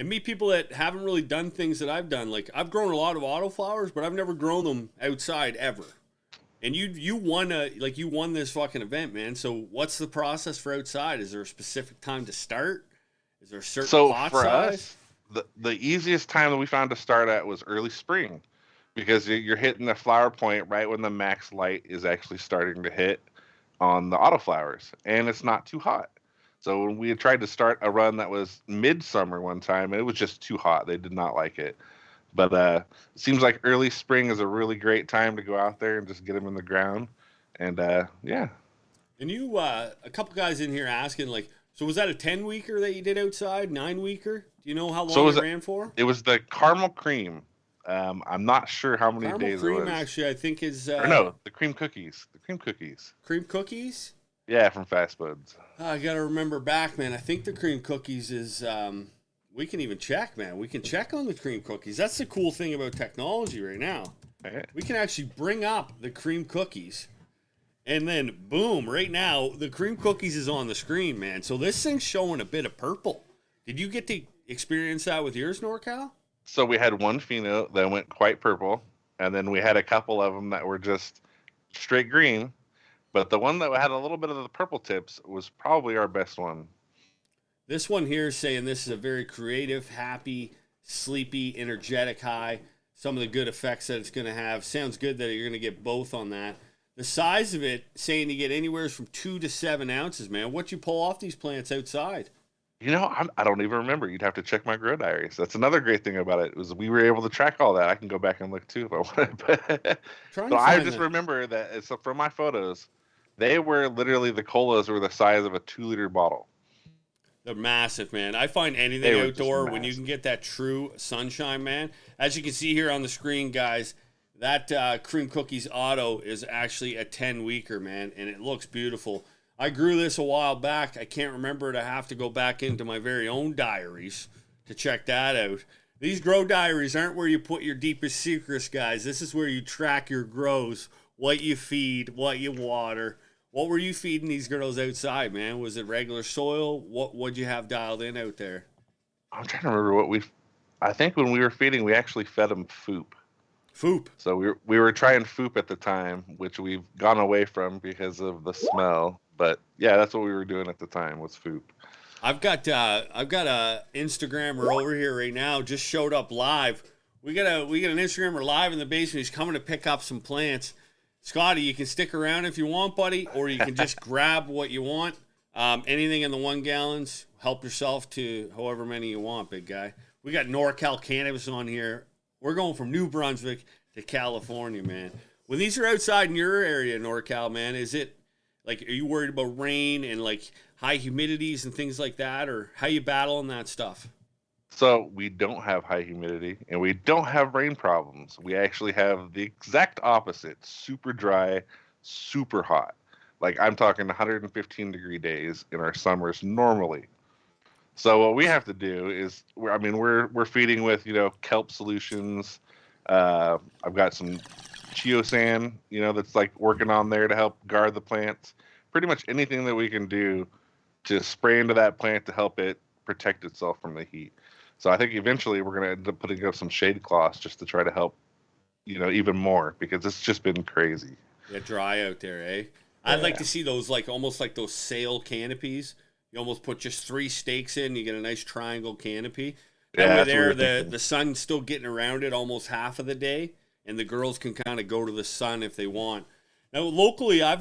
and meet people that haven't really done things that I've done. Like I've grown a lot of autoflowers, but I've never grown them outside ever. And you won this fucking event, man. So what's the process for outside? Is there a specific time to start? Is there a certain So pot for size? us, the easiest time that we found to start at was early spring, because you're hitting the flower point right when the max light is actually starting to hit on the autoflowers, and it's not too hot. So when we had tried to start a run that was midsummer one time, it was just too hot. They did not like it. But it seems like early spring is a really great time to go out there and just get them in the ground. And yeah. And you, a couple guys in here asking, like, so was that a 10-weeker that you did outside, 9-weeker? Do you know how So long it ran for? it was the caramel cream. I'm not sure how many Caramel days it cream, was. actually, I think is Or no, the cream cookies. The cream cookies. cream cookies. Yeah, from Fast Foods. I got to remember back, man. I think the cream cookies is, we can even check, man. We can check on the cream cookies. That's the cool thing about technology right now. Yeah. We can actually bring up the cream cookies. And then, boom, right now, the cream cookies is on the screen, man. So this thing's showing a bit of purple. Did you get to experience that with yours, NorCal? So we had one pheno that went quite purple, and then we had a couple of them that were just straight green. But the one that had a little bit of the purple tips was probably our best one. This one here is saying this is a very creative, happy, sleepy, energetic high. Some of the good effects that it's going to have. Sounds good that you're going to get both on that. The size of it, saying you get anywhere from 2 to 7 ounces, man. What you pull off these plants outside? I don't even remember. You'd have to check my grow diaries. That's another great thing about it, was we were able to track all that. I can go back and look too if I wanted. Trying But to I find just the. remember that it's from my photos. They were literally, the colas were the size of a 2-liter bottle. They're massive, man. I find anything They were just outdoor when you massive. can get that true sunshine, man. As you can see here on the screen, guys, that Cream Cookies Auto is actually a 10-weeker, man, and it looks beautiful. I grew this a while back. I can't remember it. I have to go back into my very own diaries to check that out. These grow diaries aren't where you put your deepest secrets, guys. This is where you track your grows, what you feed, what you water. What were you feeding these girls outside, man? Was it regular soil? What'd you have dialed in out there? I'm trying to remember what we. I think when we were feeding, we actually fed them foop. Foop. So we were trying foop at the time, which we've gone away from because of the smell. But yeah, that's what we were doing at the time, was foop. I've got a Instagrammer over here right now. Just showed up live. We got an Instagrammer live in the basement. He's coming to pick up some plants. Scotty, you can stick around if you want, buddy, or you can just grab what you want. Anything in the 1 gallons. Help yourself to however many you want, big guy. We got nor.cal.Cannabis on here. We're going from New Brunswick to California, man. When these are outside in your area, NorCal, man, is it like, are you worried about rain and like high humidities and things like that, or how you battling that stuff? So we don't have high humidity and we don't have rain problems. We actually have the exact opposite: super dry, super hot. Like, I'm talking 115-degree days in our summers normally. So what we have to do is, we're feeding with, kelp solutions. I've got some cheosan, that's like working on there to help guard the plants. Pretty much anything that we can do to spray into that plant to help it protect itself from the heat. So I think eventually we're going to end up putting up some shade cloths just to try to help, even more, because it's just been crazy. Yeah, dry out there, eh? I'd like Yeah. to see those, like almost like those sail canopies. You almost put just 3 stakes in, you get a nice triangle canopy. That Yeah, way that's what we there, were the thinking. the sun's still getting around it almost half of the day, and the girls can kind of go to the sun if they want. Now locally, I've